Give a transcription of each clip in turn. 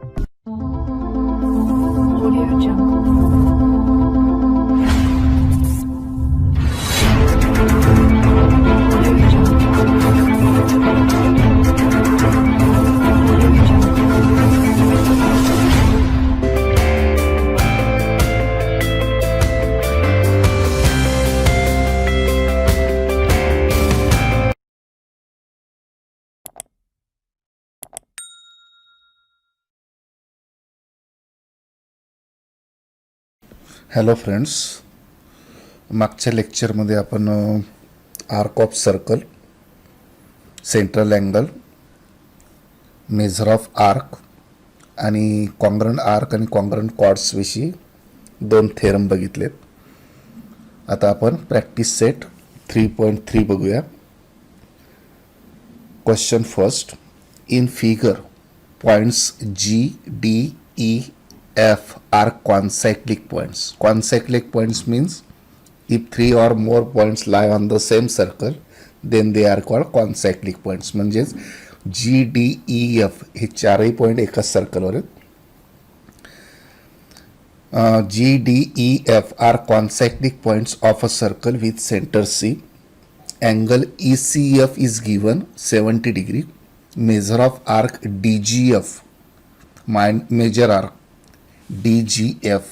Audio Jungle. Audio Jungle. Audio Jungle. Hello friends, मागच्या लेक्चरमध्ये आपण arc of circle, central angle, major of arc आणि congruent arc आणि congruent कॉर्ड्सविषयी 2 theorem बघितलेत. आता आपण प्रॅक्टिस सेट 3.3 बघूया. Question first. In figure points G, D, E, F are consecutive points. Consecutive points means if 3 or more points lie on the same circle, then they are called consecutive points. म्हणजेच G, D, E, F हे चारही point एकाच सर्कलवर आहेत. G, D, E, F are consecutive points of a circle with center C. Angle ECF is given 70 degree. Measure of arc DGF, major arc DGF.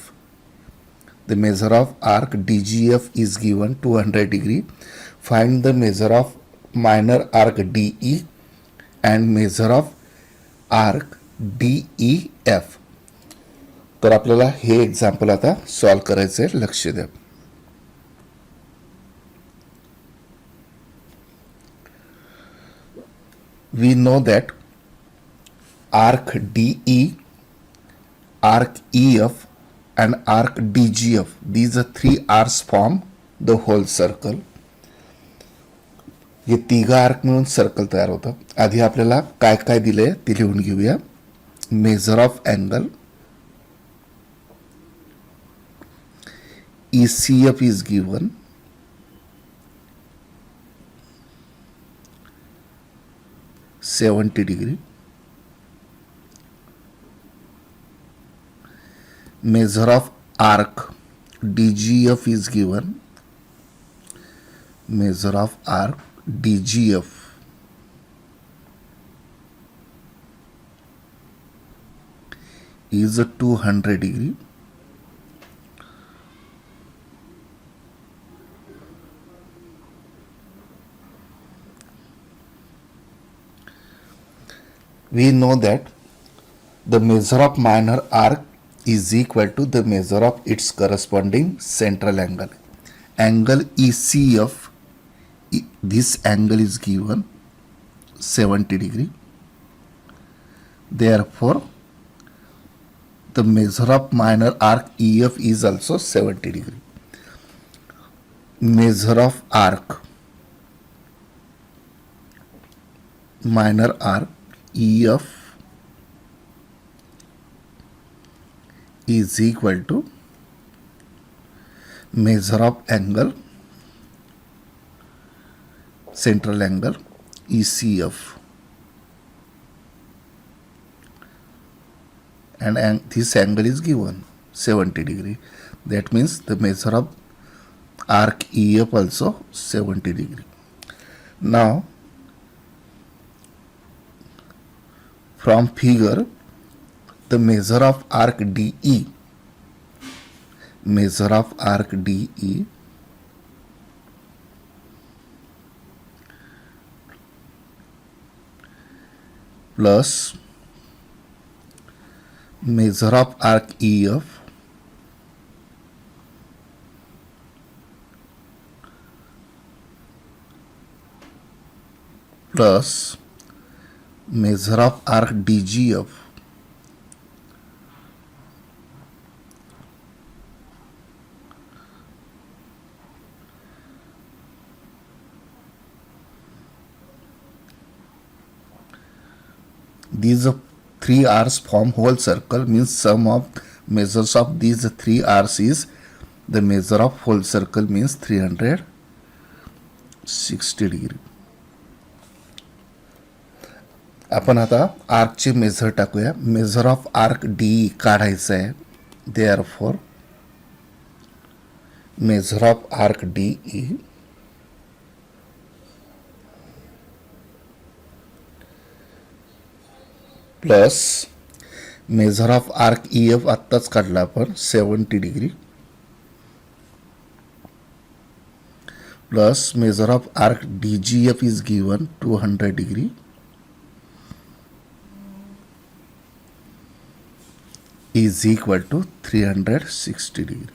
The measure of arc DGF is given 200 degree. Find the measure of minor arc DE and measure of arc DEF. तर आपल्याला हे example आता solve करायचं आहे. लक्ष द्या. We know that arc DE, arc EF and arc DGF, these are 3 arcs form the whole circle. हे तिघ arc मिळून circle तयार होतं. आधी आपल्याला काय काय दिले ते लिहून घेऊया. Measure of angle ECF is given. $70 degree. Measure of arc DGF is given. Measure of arc DGF is 200 degree. We know that the measure of minor arc is equal to the measure of its corresponding central angle. Angle ECF, this angle is given 70 degree. Therefore, the measure of minor arc EF is also 70 degree. Measure of arc minor arc EF is equal to measure of angle central angle ECF, and this angle is given 70 degree. That means the measure of arc EF also 70 degree. Now from figure, the measure of arc DE, measure of arc DE plus measure of arc EF plus measure of arc DGF these 3 arcs form whole circle, means sum of measures of these 3 arcs is the measure of whole circle, means 360 degree. आपण आता आर्कचे measure टाकूया. Measure of arc D काढायचं आहे. Therefore measure of arc D E plus measure of arc E F आत्ताच काढला आपण 70 degree plus measure of arc D G F is given 200 degree is equal to 360 degree.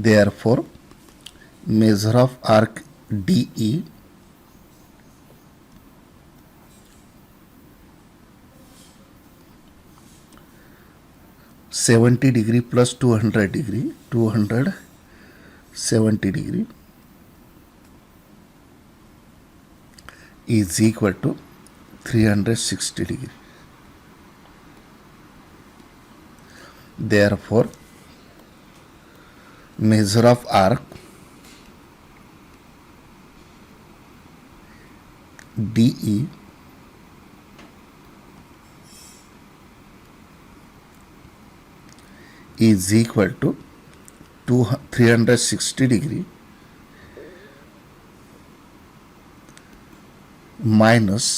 Therefore, measure of arc DE (70 degree plus 200 degree) 270 degree is equal to 360 degree. Therefore, measure of arc DE is equal to 360 degree minus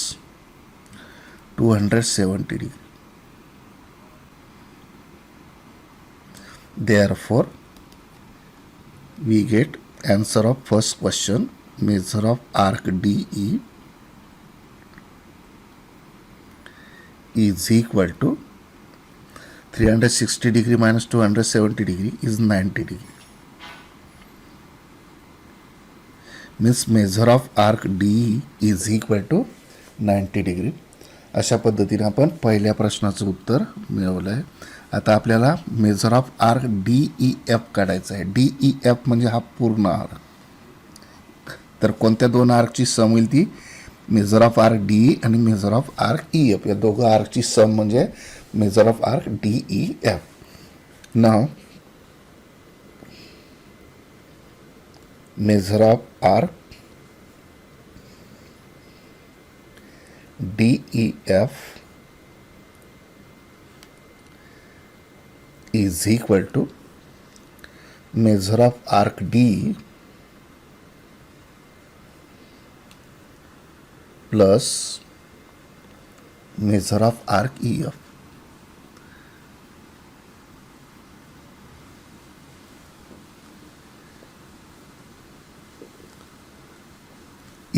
270 degree. Therefore, we get answer of first question. Measure of arc DE is equal to 360 degree minus 270 degree is 90 degree. Means measure of arc DE is equal to 90 degree. अशा पद्धतीने आपण पहिल्या प्रश्नाचं उत्तर मिळवलं आहे. आता आपल्याला major of arc D E F काढायचं आहे. डी ई एफ म्हणजे हा पूर्ण आर्क. तर कोणत्या दोन आर्कची सम होईल ती measure of arc D E आणि measure of arc E F या दोघं आर्कची सम म्हणजे measure of arc D E F. Now measure of arc DEF is equal to measure of arc D plus measure of arc EF.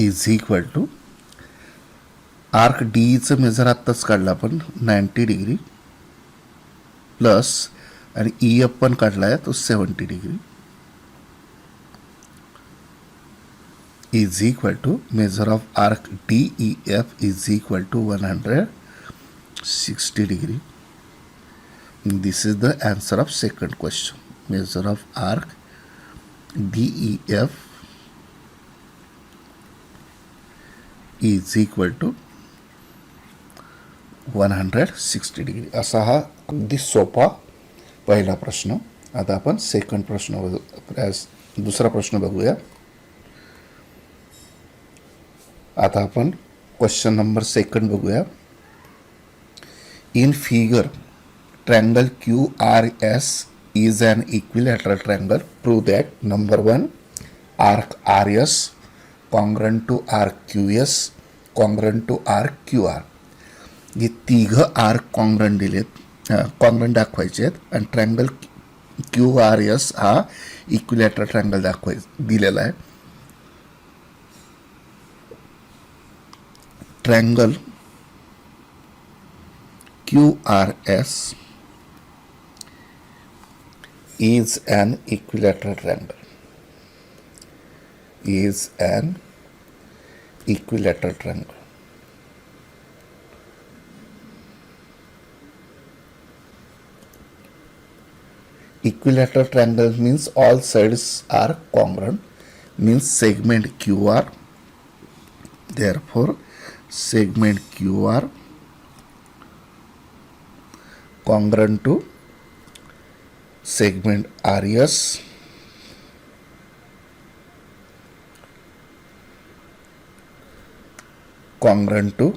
is equal to arc डीचं measure आत्ताच काढलं आपण 90 degree plus आणि E F पण काढला आहे तो 70 degree is equal to measure of arc D E F is equal to 160 degree. This is the answer of second question. Measure of arc D E F is equal to 160 degree. असा हा अगदी सोपा पहिला प्रश्न. आता आपण second प्रश्न दुसरा प्रश्न बघूया. आता आपण क्वेश्चन नंबर सेकंड बघूया. In figure triangle Q R S is an equilateral triangle. Prove that number 1 arc R S congruent to arc Q S congruent to arc Q R. हे तिघं आर्क कॉन्ग्रंट दिलेत, congruent दाखवायचे आहेत आणि triangle Q R S हा equilateral triangle दिलेला आहे. Triangle Q R S is an equilateral triangle. Is an equilateral triangle. Equilateral triangle means all sides are congruent, means segment QR. Therefore, segment QR congruent to segment RS, congruent to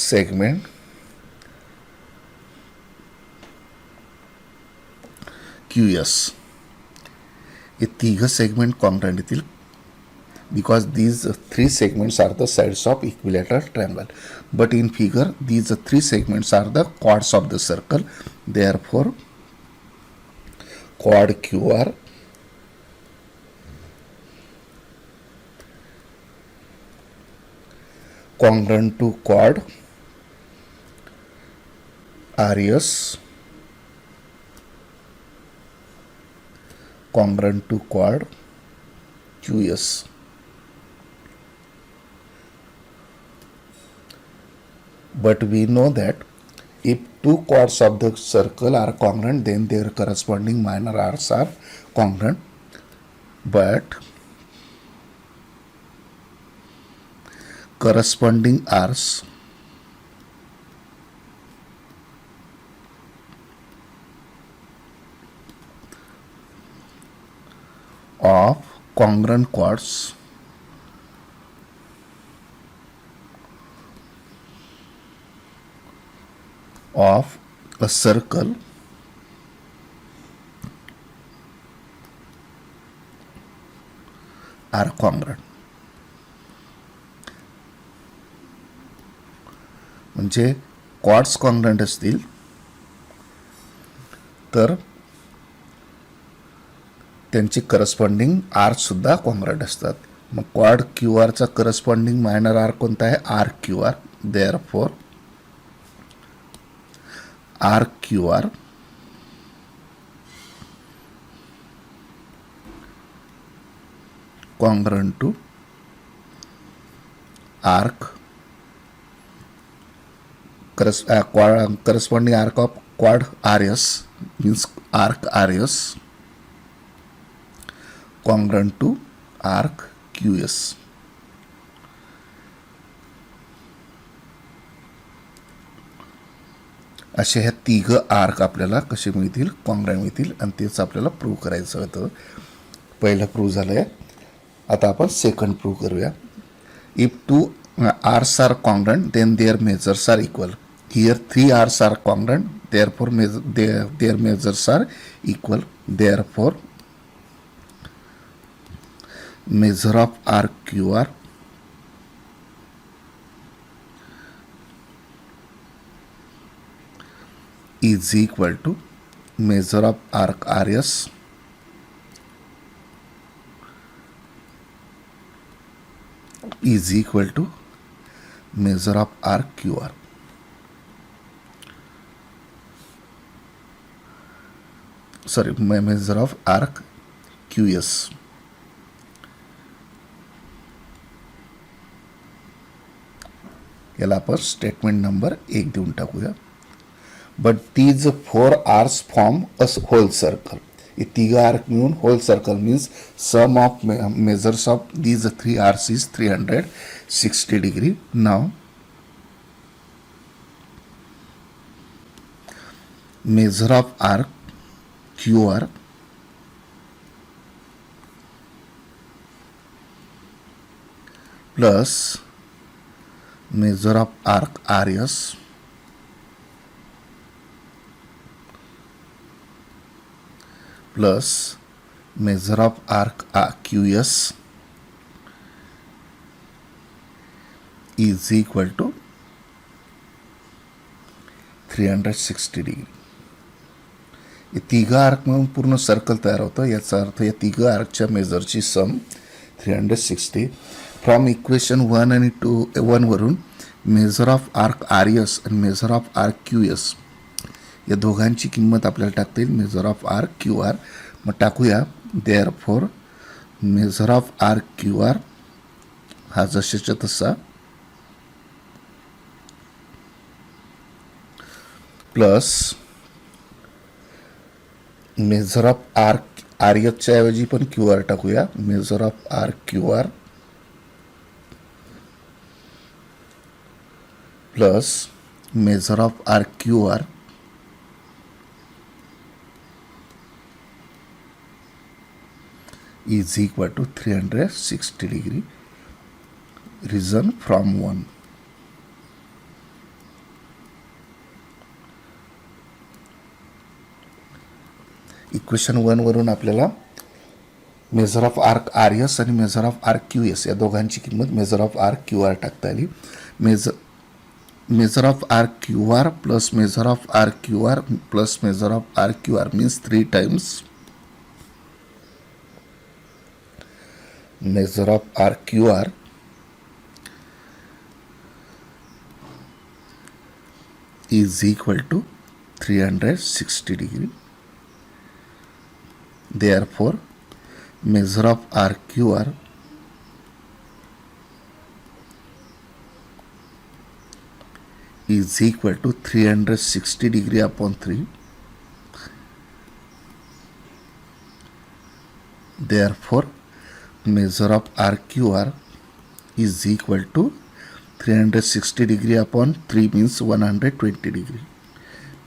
segment QS. हे तिघ segment congruent येतील because these three segments are the sides of equilateral triangle, but in figure these three segments are the chords of the circle. Therefore chord QR congruent to chord RS congruent to chord QS. But we know that if two chords of the circle are congruent, then their corresponding minor arcs are congruent. But corresponding arcs of congruent chords of a circle are congruent. म्हणजे chords congruent असतील तर त्यांची corresponding arc सुद्धा congruent असतात. मग क्वाड Q आरचा corresponding minor arc कोणता आहे? R Q R. Therefore arc Q R congruent to arc corresponding arc of quad RS means arc RS congruent to arc QS. असे ह्या तिघ आर्क आपल्याला कसे मिळतील? कॉन्ग्रॅन्ट मिळतील आणि तेच आपल्याला प्रूव्ह करायचं होतं. पहिलं प्रूव्ह झालंय. आता आपण सेकंड प्रूव्ह करूया. If two arcs are congruent then their measures are equal. Here 3 arcs are congruent therefore their measures are equal. Therefore measure of arc QR is equal to measure of arc RS is equal to measure of arc QR. Sorry, measure of arc QS. याला आपण statement number 1 देऊन टाकूया. But these 4 arcs form a whole circle. हे तिघ arc मिळून whole circle means sum of measures of these 3 arcs is 360 degree. Now measure of arc QR plus measure of arc RS plus measure of arc QS is equal to 360 degree. हे तिघ arc म्हणून पूर्ण circle तयार होतं. याचा अर्थ या तिघ आर्कच्या मेजरची सम 360. From equation 1 आणि 1 वरून मेजर ऑफ आर्क RS आणि मेजर ऑफ आर्क QS या दोघांची किंमत आपल्याला टाकता येईल. मेजर ऑफ आर्क QR मग टाकूया. Therefore measure of arc QR हा जशाच्या तसा प्लस मेजर ऑफ आर्क RSच्या ऐवजी पण QR टाकूया. Major of arc QR plus measure of arc QR is equal to 360 degree. reason from 1. Equation 1 वरून आपल्याला major of arc R S आणि measure of arc Q S या दोघांची किंमत major of arc Q are टाकता आली. Major of arc Q are plus measure of arc Q are plus measure of arc Q are means 3 times measure of RQR is equal to 360 degree. Therefore, measure of RQR is equal to 360 degree upon 3. Therefore, measure of RQR is equal to 360 degree upon 3 means 120 degree.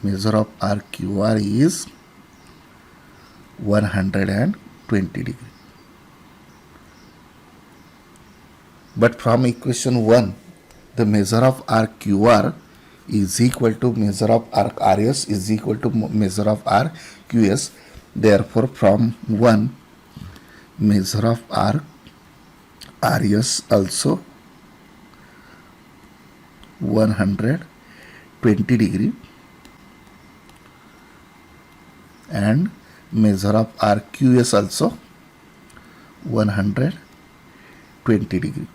Measure of RQR is 120 degree. But from equation 1, the measure of RQR is equal to measure of arc RS is equal to measure of RQS. Therefore, from 1, measure of arc RS also 120 degree and measure of RQS also 120 degree.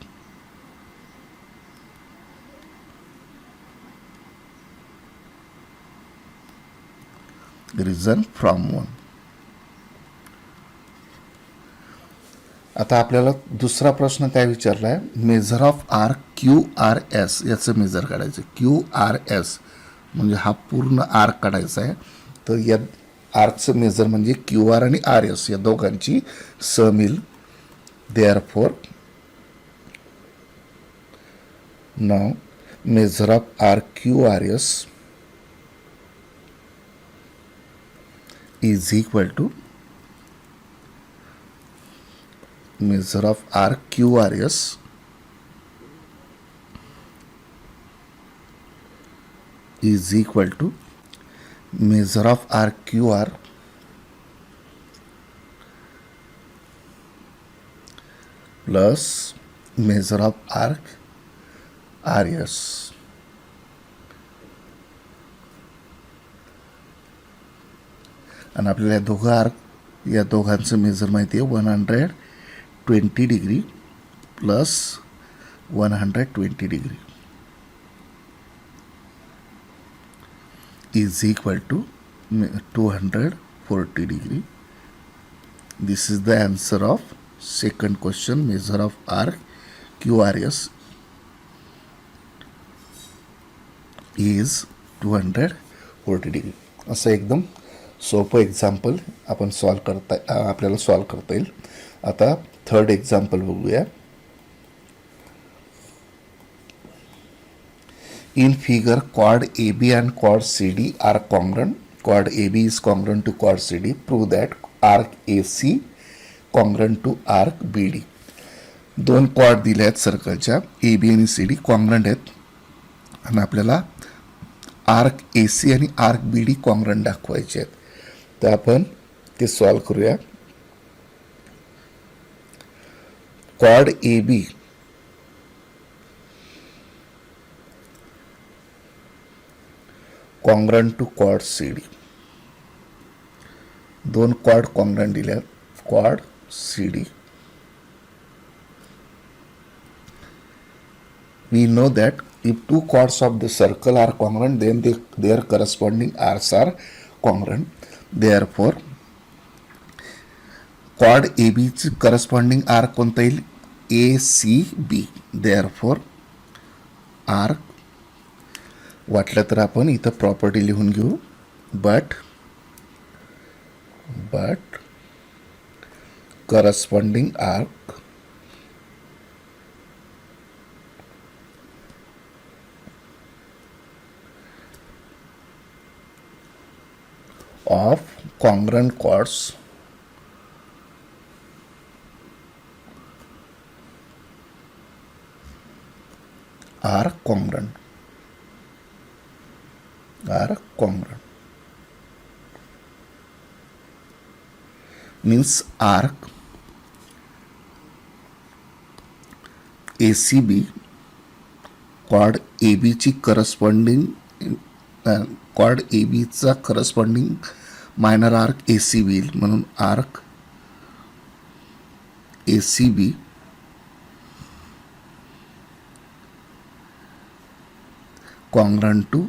Reason from 1. आता आपल्याला दुसरा प्रश्न काय विचारला आहे, measure of arc Q R S याचं major काढायचं. Q R S म्हणजे हा पूर्ण आर्क काढायचा आहे. तर या आर्कचं मेजर म्हणजे क्यू आर आणि आर एस या दोघांची Samil. Therefore now measure of arc Q R S is equal to measure of arc QRS is equal to measure of arc QR plus measure of arc RS. आणि आपल्याला या दोघांचं major माहिती आहे. 120 degree plus 120 degree is equal to 240 degree. This is the answer of second question. Measure of arc QRS is 240 degree. असं एकदम सोपं example आपण आपल्याला सॉल्व करता येईल. आता थर्ड एक्झाम्पल बघूया. In figure quad AB and quad CD are congruent. Quad AB is congruent to quad CD. Prove that arc AC congruent to arc BD. दोन क्वाड दिले आहेत सर्कलच्या, AB आणि CD कॉन्ग्रंट आहेत आणि आपल्याला आर्क AC आणि आर्क BD कॉन्ग्रंट दाखवायचे आहेत. तर आपण ते सॉल्व करूया. Quad AB congruent to quad CD. दोन क्वाड कॉन्ग्रंट दिले आहेत, quad CD. We know that if two chords of the circle are congruent, then their corresponding arcs are congruent. Therefore, chord AB ची corresponding arc कोणता येईल, ACB. Therefore, arc वाटलं तर आपण इथं प्रॉपर्टी लिहून घेऊ. but corresponding arc of congruent chords congruent. Are congruent. Means arc ACB chord AB ची करस्पॉन्डिंग कॉर्ड AB चा करस्पॉन्डिंग मायनर आर्क ACB म्हणून arc ACB congruent to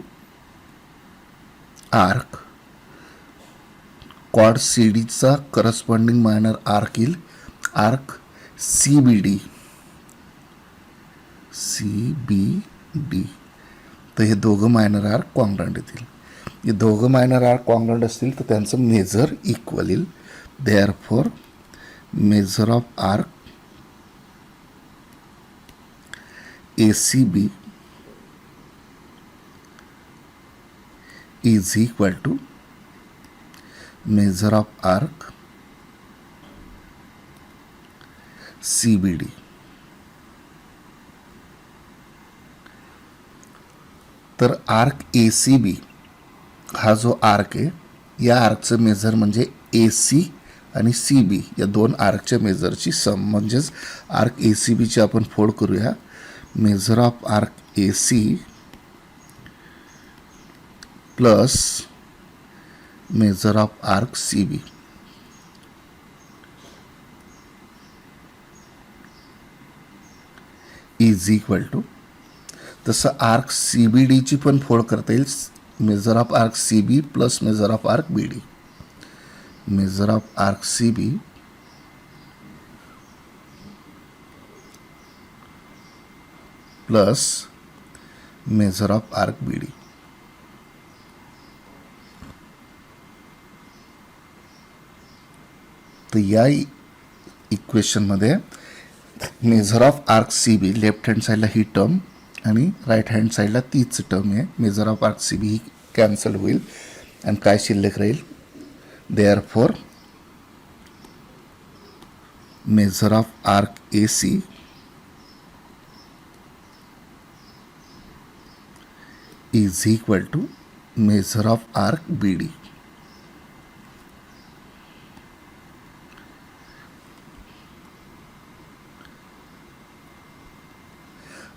arc chord CD चा करस्पॉन्डिंग मायनर आर्क येईल arc CBD तर हे दोघं minor arc congruent येतील. हे दोघं minor arc congruent असतील तर त्यांचं मेजर इक्वल येईल. Therefore measure of arc ACB is equal to measure of arc CBD. तर आर्क ACB हा जो आर्क आहे या आर्कचं मेजर म्हणजे AC आणि CB या दोन आर्कच्या मेजरची सम म्हणजेच आर्क ACBची आपण फोड करूया. Measure of arc AC plus measure of arc CB is equal to तसं आर्क CBDची पण फोड करता येईल. Measure of arc CB plus measure of arc BD. Measure of arc CB plus measure of arc BD. तर या इक्वेशनमध्ये measure of arc CB left hand साईडला ही टर्म आणि राईट हँड साईडला तीच टर्म आहे. मेजर ऑफ आर्क CB ही कॅन्सल होईल आणि काय शिल्लक राहील. Therefore measure of arc AC is equal to measure of arc BD.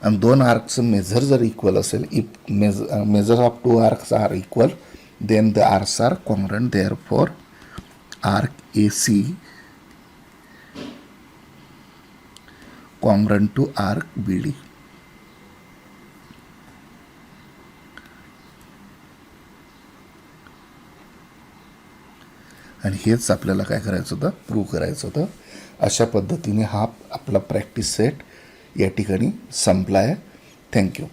आणि दोन आर्कचं मेजर जर इक्वल असेल if measure of two arcs are equal then the arcs are congruent. Therefore arc AC congruent to arc BD. आणि हेच आपल्याला काय करायचं होतं प्रूव्ह करायचं होतं. अशा पद्धतीने हा आपला प्रॅक्टिस सेट या ठिकाणी संपला आहे. थँक्यू.